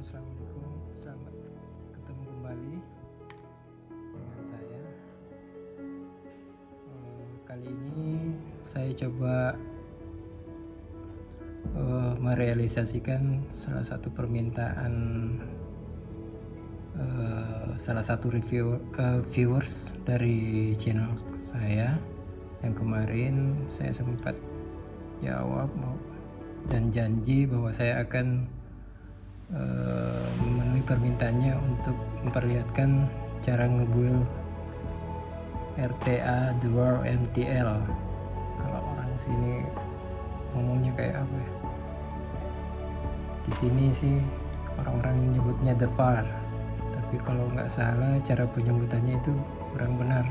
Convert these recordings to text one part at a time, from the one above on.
Assalamualaikum, selamat ketemu kembali dengan saya. Kali ini saya coba merealisasikan salah satu permintaan salah satu viewers dari channel saya yang kemarin saya sempat jawab dan janji bahwa saya akan memenuhi permintaannya untuk memperlihatkan cara ngebuild RTA Dual MTL. Kalau orang sini ngomongnya kayak apa ya? Di sini sih orang-orang menyebutnya The Var, tapi kalau nggak salah cara penyebutannya itu kurang benar.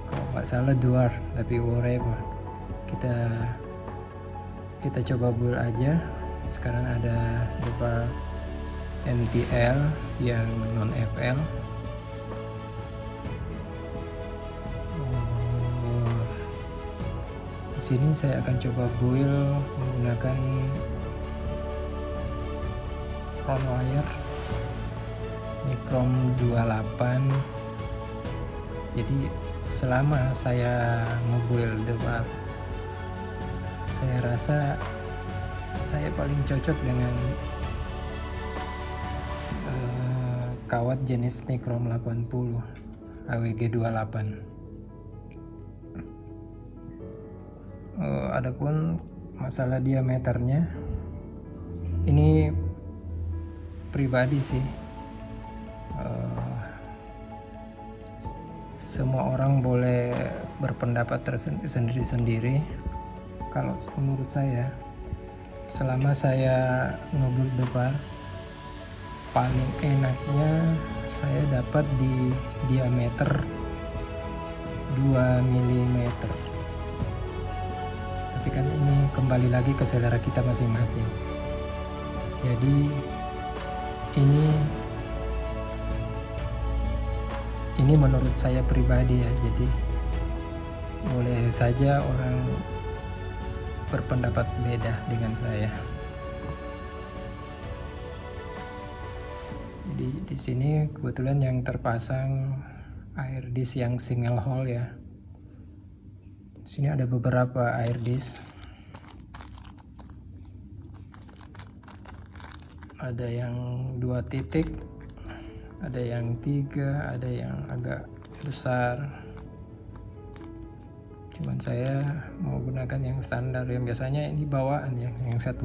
Kalau nggak salah Dual, tapi whatever. Kita coba build aja. Sekarang ada The Var MTL yang non FL. Di sini saya akan coba build menggunakan round wire Nicrom 28. Jadi selama saya ngebuild The Var, saya rasa saya paling cocok dengan kawat jenis Nicrom 80 AWG 28. Adapun masalah diameternya, ini pribadi sih, semua orang boleh berpendapat sendiri-sendiri. Kalau menurut saya, selama saya ngebuild The Var, paling enaknya saya dapat di diameter 2 mm. Tapi kan ini kembali lagi ke selera kita masing-masing. Jadi ini menurut saya pribadi ya. Jadi boleh saja orang berpendapat beda dengan saya. Di sini kebetulan yang terpasang air disk yang single hole ya. Di sini ada beberapa air disk. Ada yang 2 titik, ada yang 3, ada yang agak besar. Cuman saya mau gunakan yang standar, yang biasanya ini bawaan ya, yang 1,2.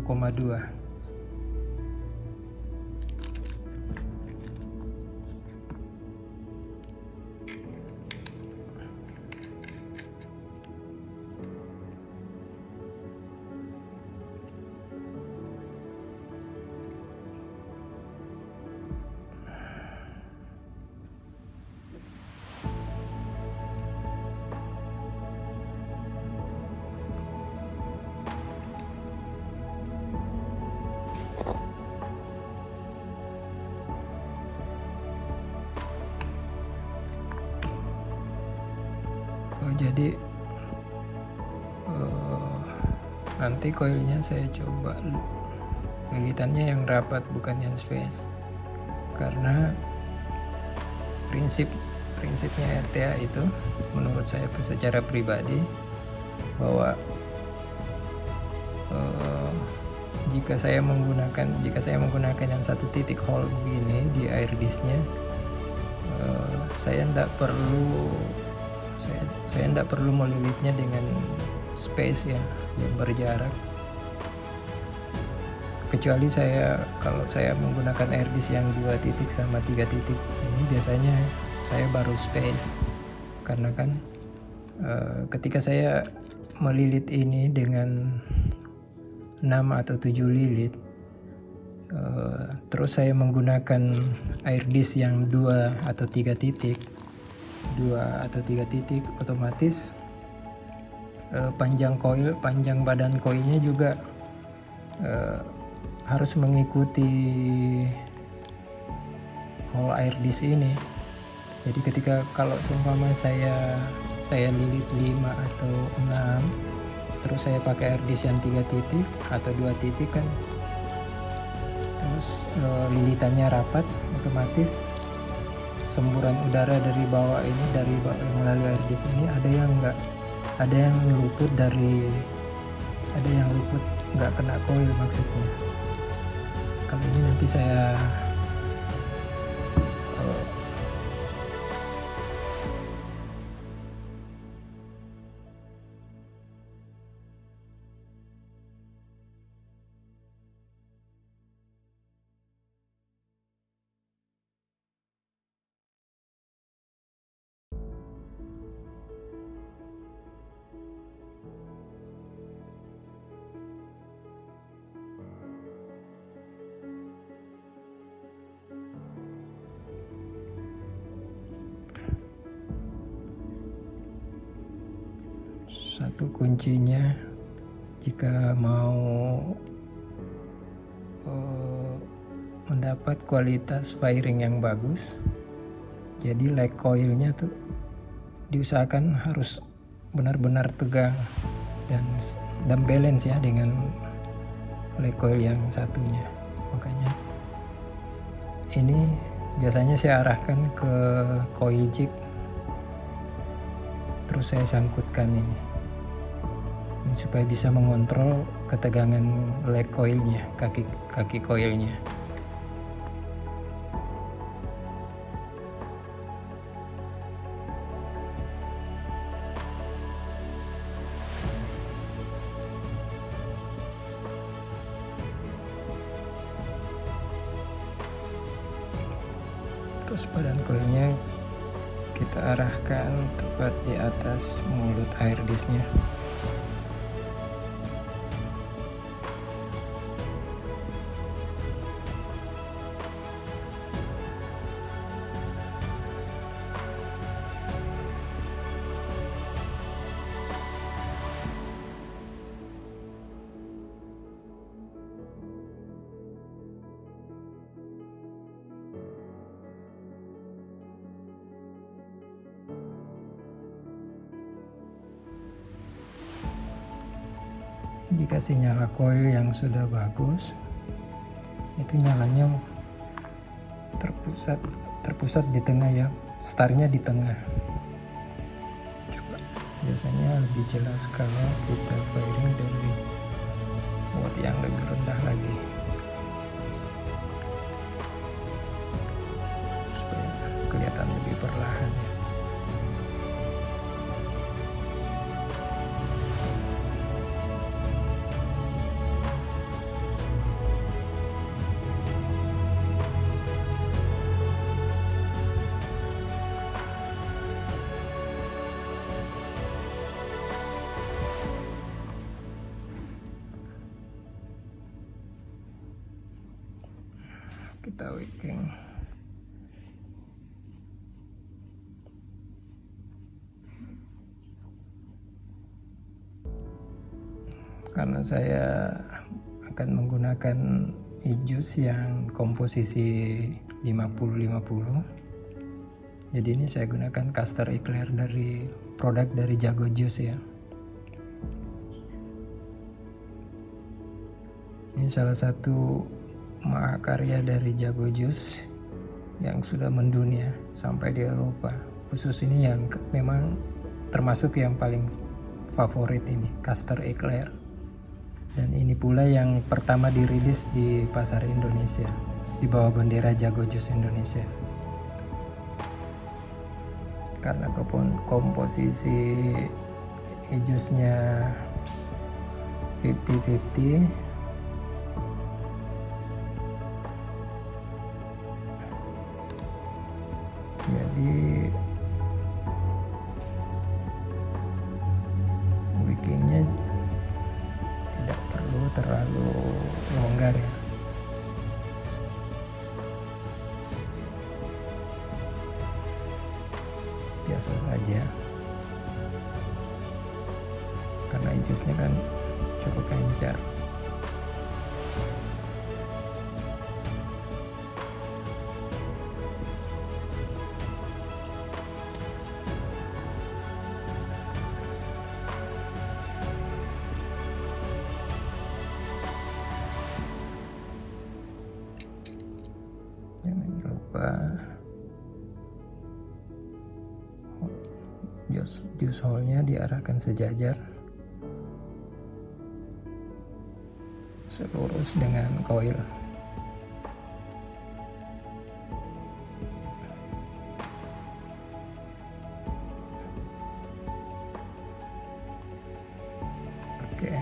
Jadi nanti koilnya saya coba lilitannya yang rapat, bukan yang space, karena prinsipnya RTA itu menurut saya secara pribadi bahwa jika saya menggunakan yang 1 titik hole begini di air disknya, saya tidak perlu melilitnya dengan space ya yang berjarak, kecuali kalau saya menggunakan air disk yang 2 titik sama 3 titik, ini biasanya saya baru space, karena kan ketika saya melilit ini dengan 6 atau 7 lilit, terus saya menggunakan air disk yang 2 atau 3 titik, otomatis panjang badan koilnya juga harus mengikuti hole air disk ini. Jadi kalau seumpama saya lilit 5 atau 6, terus saya pakai air disk yang 3 titik atau 2 titik kan, terus lilitannya rapat, otomatis semburan udara dari bawah ini, dari melalui air di sini ada yang enggak, ada yang luput nggak kena koil maksudnya. Kali ini nanti saya satu kuncinya jika mau mendapat kualitas firing yang bagus, jadi leg coilnya tuh diusahakan harus benar-benar tegang dan balance ya dengan leg coil yang satunya. Makanya ini biasanya saya arahkan ke coil jig, terus saya sangkutkan ini supaya bisa mengontrol ketegangan leg coilnya, kaki coilnya. Terus badan coilnya kita arahkan tepat di atas mulut air disknya. Dikasih nyala coil yang sudah bagus, itu nyalanya terpusat di tengah ya, startnya di tengah. Coba, biasanya lebih jelas kalau kita firing dari watt yang lebih rendah lagi, supaya kelihatan lebih perlahan ya. Kita wicking. Karena saya akan menggunakan e-juice yang komposisi 50-50, jadi ini saya gunakan caster eclair dari produk dari Jago Juice ya. Ini salah satu mahakarya dari Jago Juice yang sudah mendunia sampai di Eropa. Khusus ini yang memang termasuk yang paling favorit, ini caster eclair. Dan ini pula yang pertama dirilis di pasar Indonesia di bawah bendera Jago Juice Indonesia. Karena komposisi e-juice-nya 50-50, jadi wickingnya tidak perlu terlalu longgar ya. Biasa saja, karena e-juice-nya kan cukup encer. coba juice hole-nya diarahkan sejajar selurus dengan koil. Oke.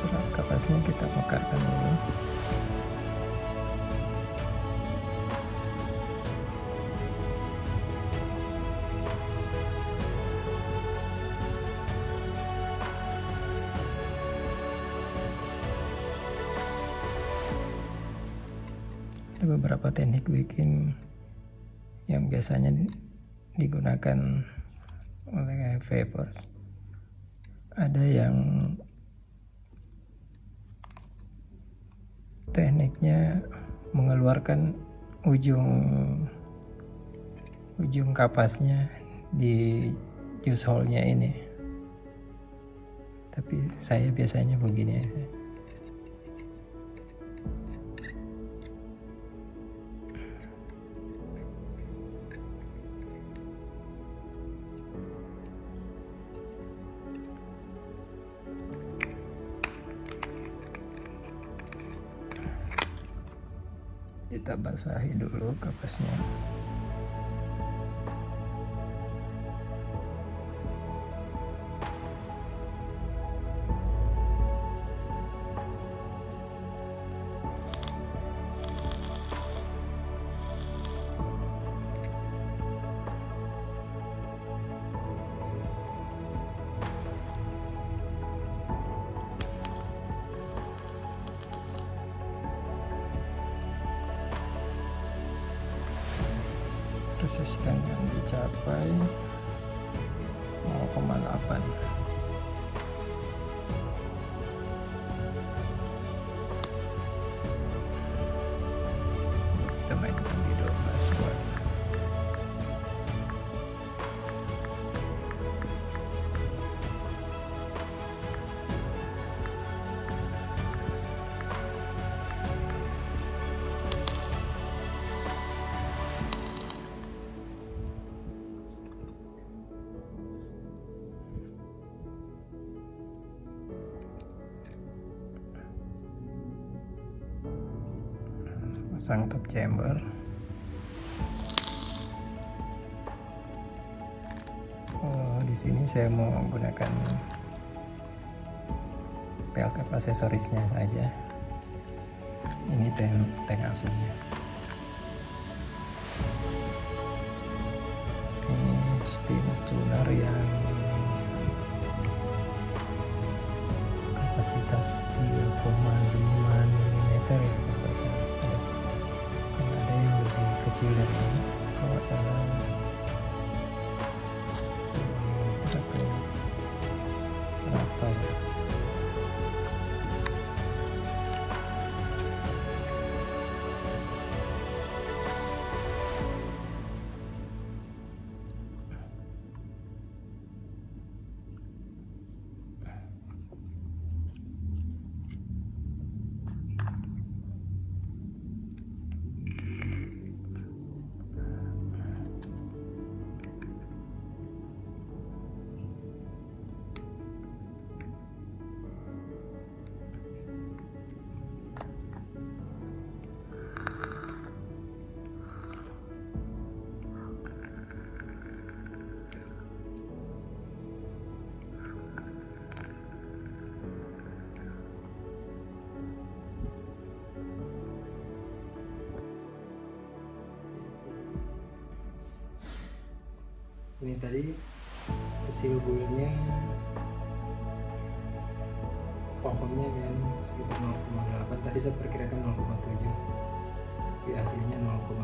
Serat kapasnya kita mekarkan dulu. Ada beberapa teknik bikin yang biasanya digunakan oleh vapors. Ada yang tekniknya mengeluarkan ujung kapasnya di juice hole-nya ini. Tapi saya biasanya begini aja. Kita basahi dulu kapasnya. Resisten yang dicapai 0,8. Kita mainkan di 12 watt. Pasang top chamber. Di sini saya mau menggunakan pelk aksesorisnya saja. Ini tank aslinya. Ini steam tuner yang kapasitas 3,5 mm ya kalau nggak salah. Ada yang lebih kecil dari ini kalau nggak salah. Berapa ya? Ini tadi hasil builnya pohonnya kan sekitar 0,8, tadi saya perkirakan 0,7, tapi hasilnya 0,8.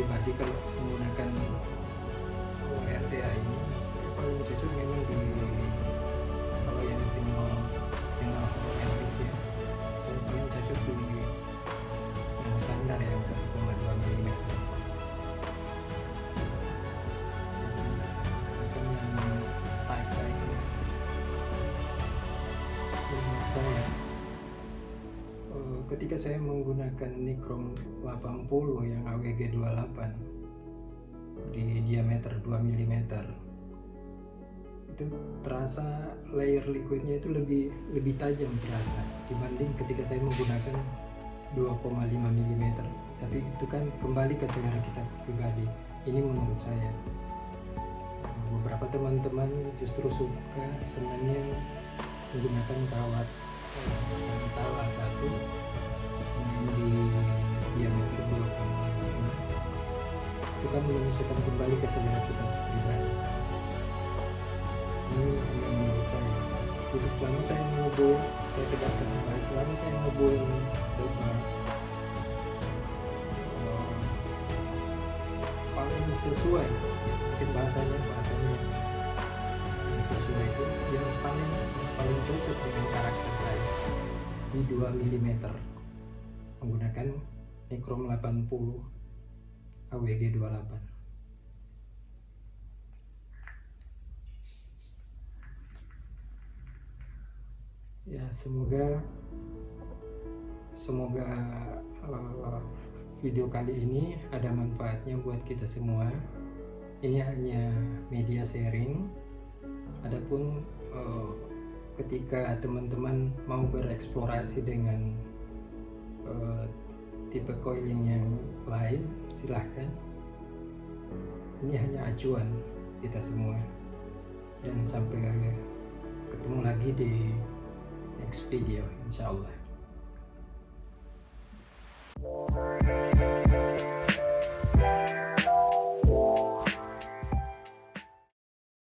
pribadi kalau menggunakan RTA ini, saya paling cocok memang di kalau yang single handpiece ya, saya paling cocok di yang standar yang 1,2 mm. Bukan yang tight menurut saya. Ketika saya menggunakan Nikron 80 yang AWG 28 di diameter 2 mm, itu terasa layer liquidnya itu lebih tajam terasa dibanding ketika saya menggunakan 2,5 mm. Tapi itu kan kembali ke selera kita pribadi. Ini menurut saya. Beberapa teman-teman justru suka senangnya menggunakan kawat Tala 1 di diameter 2,5. Itu kan menyesuaikan kembali ke selera kita pribadi. Ini yang menurut saya. Jadi selama saya ngobrol, saya tegaskan kembali, selama saya ngobrol Dofa paling sesuai, mungkin bahasanya yang sesuai itu yang paling cocok dengan karakter saya di 2 mm menggunakan Nikron 80 AWG 28. Ya, semoga video kali ini ada manfaatnya buat kita semua. Ini hanya media sharing. Adapun ketika teman-teman mau bereksplorasi dengan tipe coiling yang lain, silahkan. Ini hanya acuan kita semua. Dan sampai ketemu lagi di next video, insyaallah.